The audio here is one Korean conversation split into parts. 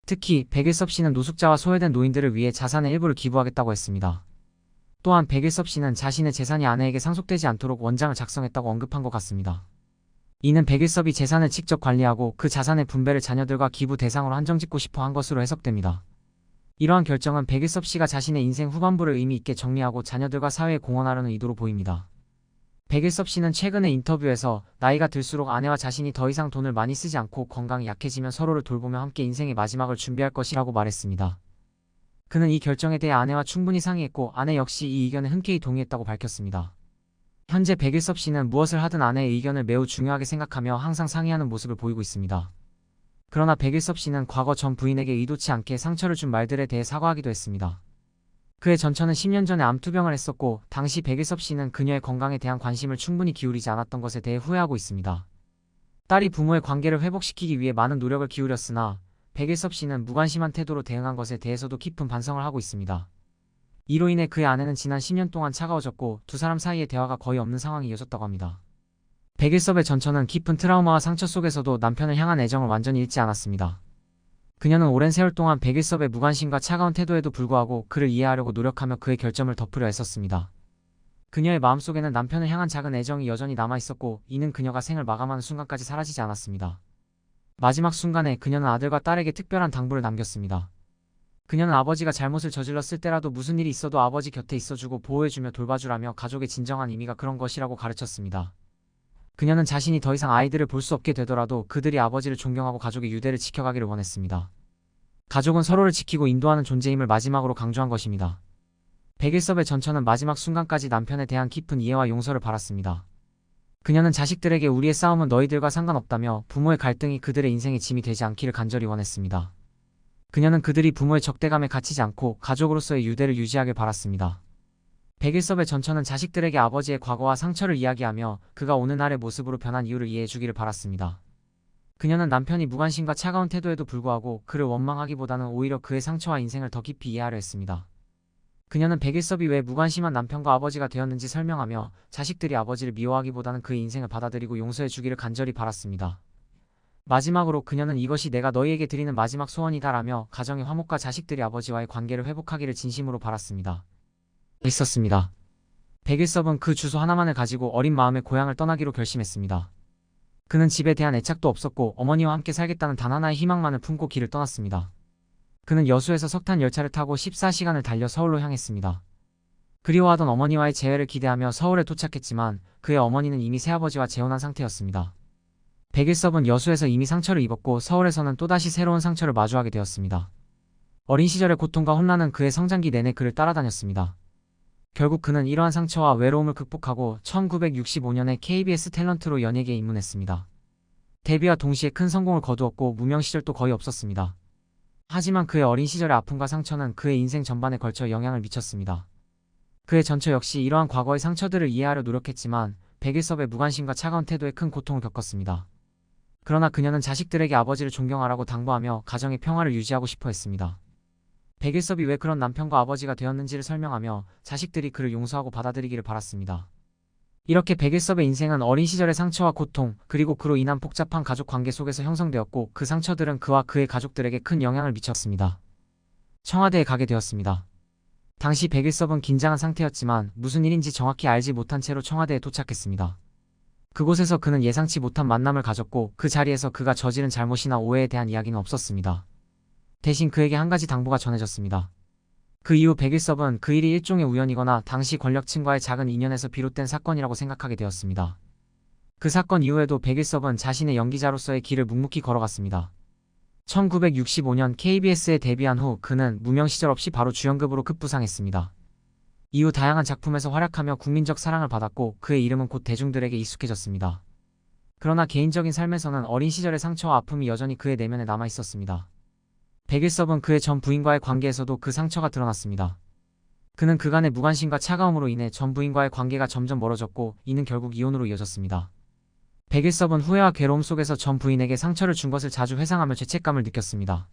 특히 백일섭 씨는 노숙자와 소외된 노인들을 위해 자산의 일부를 기부하겠다고 했습니다. 또한 백일섭 씨는 자신의 재산이 아내에게 상속되지 않도록 원장을 작성했다고 언급한 것 같습니다. 이는 백일섭이 재산을 직접 관리하고 그 자산의 분배를 자녀들과 기부 대상으로 한정짓고 싶어 한 것으로 해석됩니다. 이러한 결정은 백일섭 씨가 자신의 인생 후반부를 의미 있게 정리하고 자녀들과 사회에 공헌하려는 의도로 보입니다. 백일섭 씨는 최근의 인터뷰에서 나이가 들수록 아내와 자신이 더 이상 돈을 많이 쓰지 않고 건강이 약해지면 서로를 돌보며 함께 인생의 마지막을 준비할 것이라고 말했습니다. 그는 이 결정에 대해 아내와 충분히 상의했고 아내 역시 이 의견에 흔쾌히 동의했다고 밝혔습니다. 현재 백일섭 씨는 무엇을 하든 아내의 의견을 매우 중요하게 생각하며 항상 상의하는 모습을 보이고 있습니다. 그러나 백일섭 씨는 과거 전 부인에게 의도치 않게 상처를 준 말들에 대해 사과하기도 했습니다. 그의 전처는 10년 전에 암투병을 했었고 당시 백일섭 씨는 그녀의 건강에 대한 관심을 충분히 기울이지 않았던 것에 대해 후회하고 있습니다. 딸이 부모의 관계를 회복시키기 위해 많은 노력을 기울였으나 백일섭 씨는 무관심한 태도로 대응한 것에 대해서도 깊은 반성을 하고 있습니다. 이로 인해 그의 아내는 지난 10년 동안 차가워졌고 두 사람 사이의 대화가 거의 없는 상황이 이어졌다고 합니다. 백일섭의 전처는 깊은 트라우마와 상처 속에서도 남편을 향한 애정을 완전히 잃지 않았습니다. 그녀는 오랜 세월 동안 백일섭의 무관심과 차가운 태도에도 불구하고 그를 이해하려고 노력하며 그의 결점을 덮으려 애썼습니다. 그녀의 마음속에는 남편을 향한 작은 애정이 여전히 남아있었고 이는 그녀가 생을 마감하는 순간까지 사라지지 않았습니다. 마지막 순간에 그녀는 아들과 딸에게 특별한 당부를 남겼습니다. 그녀는 아버지가 잘못을 저질렀을 때라도 무슨 일이 있어도 아버지 곁에 있어주고 보호해주며 돌봐주라며 가족의 진정한 의미가 그런 것이라고 가르쳤습니다. 그녀는 자신이 더 이상 아이들을 볼 수 없게 되더라도 그들이 아버지를 존경하고 가족의 유대를 지켜가기를 원했습니다. 가족은 서로를 지키고 인도하는 존재임을 마지막으로 강조한 것입니다. 백일섭의 전처는 마지막 순간까지 남편에 대한 깊은 이해와 용서를 바랐습니다. 그녀는 자식들에게 우리의 싸움은 너희들과 상관없다며 부모의 갈등이 그들의 인생의 짐이 되지 않기를 간절히 원했습니다. 그녀는 그들이 부모의 적대감에 갇히지 않고 가족으로서의 유대를 유지하길 바랐습니다. 백일섭의 전처는 자식들에게 아버지의 과거와 상처를 이야기하며 그가 오늘날의 모습으로 변한 이유를 이해해주기를 바랐습니다. 그녀는 남편이 무관심과 차가운 태도에도 불구하고 그를 원망하기보다는 오히려 그의 상처와 인생을 더 깊이 이해하려 했습니다. 그녀는 백일섭이 왜 무관심한 남편과 아버지가 되었는지 설명하며 자식들이 아버지를 미워하기보다는 그의 인생을 받아들이고 용서해주기를 간절히 바랐습니다. 마지막으로 그녀는 이것이 내가 너희에게 드리는 마지막 소원이다라며 가정의 화목과 자식들이 아버지와의 관계를 회복하기를 진심으로 바랐습니다. 있었습니다. 백일섭은 그 주소 하나만을 가지고 어린 마음에 고향을 떠나기로 결심했습니다. 그는 집에 대한 애착도 없었고 어머니와 함께 살겠다는 단 하나의 희망만을 품고 길을 떠났습니다. 그는 여수에서 석탄 열차를 타고 14시간을 달려 서울로 향했습니다. 그리워하던 어머니와의 재회를 기대하며 서울에 도착했지만 그의 어머니는 이미 새아버지와 재혼한 상태였습니다. 백일섭은 여수에서 이미 상처를 입었고 서울에서는 또다시 새로운 상처를 마주하게 되었습니다. 어린 시절의 고통과 혼란은 그의 성장기 내내 그를 따라다녔습니다. 결국 그는 이러한 상처와 외로움을 극복하고 1965년에 KBS 탤런트로 연예계에 입문했습니다. 데뷔와 동시에 큰 성공을 거두었고 무명 시절도 거의 없었습니다. 하지만 그의 어린 시절의 아픔과 상처는 그의 인생 전반에 걸쳐 영향을 미쳤습니다. 그의 전처 역시 이러한 과거의 상처들을 이해하려 노력했지만 백일섭의 무관심과 차가운 태도에 큰 고통을 겪었습니다. 그러나 그녀는 자식들에게 아버지를 존경하라고 당부하며 가정의 평화를 유지하고 싶어 했습니다. 백일섭이 왜 그런 남편과 아버지가 되었는지를 설명하며 자식들이 그를 용서하고 받아들이기를 바랐습니다. 이렇게 백일섭의 인생은 어린 시절의 상처와 고통, 그리고 그로 인한 복잡한 가족 관계 속에서 형성되었고 그 상처들은 그와 그의 가족들에게 큰 영향을 미쳤습니다. 청와대에 가게 되었습니다. 당시 백일섭은 긴장한 상태였지만 무슨 일인지 정확히 알지 못한 채로 청와대에 도착했습니다. 그곳에서 그는 예상치 못한 만남을 가졌고 그 자리에서 그가 저지른 잘못이나 오해에 대한 이야기는 없었습니다. 대신 그에게 한 가지 당부가 전해졌습니다. 그 이후 백일섭은 그 일이 일종의 우연이거나 당시 권력층과의 작은 인연에서 비롯된 사건이라고 생각하게 되었습니다. 그 사건 이후에도 백일섭은 자신의 연기자로서의 길을 묵묵히 걸어갔습니다. 1965년 KBS에 데뷔한 후 그는 무명 시절 없이 바로 주연급으로 급부상했습니다. 이후 다양한 작품에서 활약하며 국민적 사랑을 받았고 그의 이름은 곧 대중들에게 익숙해졌습니다. 그러나 개인적인 삶에서는 어린 시절의 상처와 아픔이 여전히 그의 내면에 남아 있었습니다. 백일섭은 그의 전 부인과의 관계에서도 그 상처가 드러났습니다. 그는 그간의 무관심과 차가움으로 인해 전 부인과의 관계가 점점 멀어졌고 이는 결국 이혼으로 이어졌습니다. 백일섭은 후회와 괴로움 속에서 전 부인에게 상처를 준 것을 자주 회상하며 죄책감을 느꼈습니다.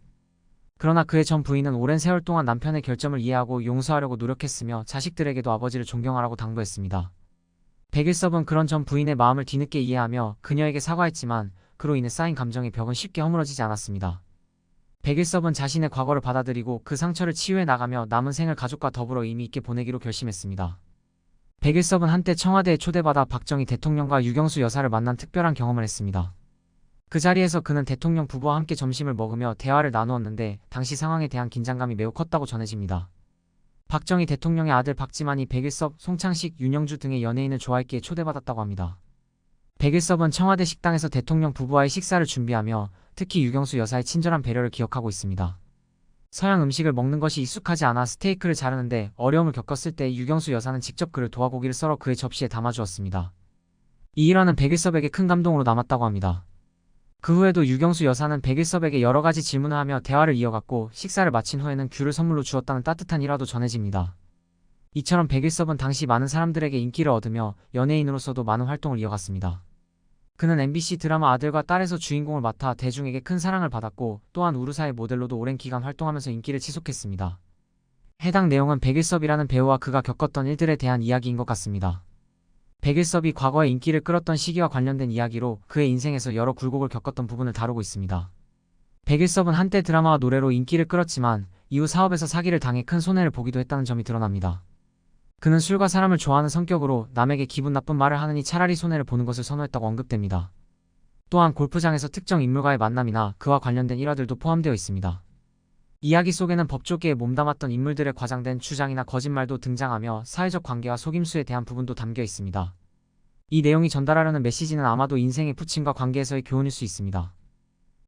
그러나 그의 전 부인은 오랜 세월 동안 남편의 결점을 이해하고 용서하려고 노력했으며 자식들에게도 아버지를 존경하라고 당부했습니다. 백일섭은 그런 전 부인의 마음을 뒤늦게 이해하며 그녀에게 사과했지만 그로 인해 쌓인 감정의 벽은 쉽게 허물어지지 않았습니다. 백일섭은 자신의 과거를 받아들이고 그 상처를 치유해 나가며 남은 생을 가족과 더불어 의미 있게 보내기로 결심했습니다. 백일섭은 한때 청와대에 초대받아 박정희 대통령과 유경수 여사를 만난 특별한 경험을 했습니다. 그 자리에서 그는 대통령 부부와 함께 점심을 먹으며 대화를 나누었는데 당시 상황에 대한 긴장감이 매우 컸다고 전해집니다. 박정희 대통령의 아들 박지만이 백일섭, 송창식, 윤영주 등의 연예인을 좋아했기에 초대받았다고 합니다. 백일섭은 청와대 식당에서 대통령 부부와의 식사를 준비하며 특히 유경수 여사의 친절한 배려를 기억하고 있습니다. 서양 음식을 먹는 것이 익숙하지 않아 스테이크를 자르는데 어려움을 겪었을 때 유경수 여사는 직접 그를 도와 고기를 썰어 그의 접시에 담아주었습니다. 이 일화는 백일섭에게 큰 감동으로 남았다고 합니다. 그 후에도 유경수 여사는 백일섭에게 여러 가지 질문을 하며 대화를 이어갔고 식사를 마친 후에는 귤을 선물로 주었다는 따뜻한 일화도 전해집니다. 이처럼 백일섭은 당시 많은 사람들에게 인기를 얻으며 연예인으로서도 많은 활동을 이어갔습니다. 그는 MBC 드라마 아들과 딸에서 주인공을 맡아 대중에게 큰 사랑을 받았고 또한 우르사의 모델로도 오랜 기간 활동하면서 인기를 지속했습니다. 해당 내용은 백일섭이라는 배우와 그가 겪었던 일들에 대한 이야기인 것 같습니다. 백일섭이 과거에 인기를 끌었던 시기와 관련된 이야기로 그의 인생에서 여러 굴곡을 겪었던 부분을 다루고 있습니다. 백일섭은 한때 드라마와 노래로 인기를 끌었지만 이후 사업에서 사기를 당해 큰 손해를 보기도 했다는 점이 드러납니다. 그는 술과 사람을 좋아하는 성격으로 남에게 기분 나쁜 말을 하느니 차라리 손해를 보는 것을 선호했다고 언급됩니다. 또한 골프장에서 특정 인물과의 만남이나 그와 관련된 일화들도 포함되어 있습니다. 이야기 속에는 법조계에 몸담았던 인물들의 과장된 주장이나 거짓말도 등장하며 사회적 관계와 속임수에 대한 부분도 담겨 있습니다. 이 내용이 전달하려는 메시지는 아마도 인생의 부친과 관계에서의 교훈일 수 있습니다.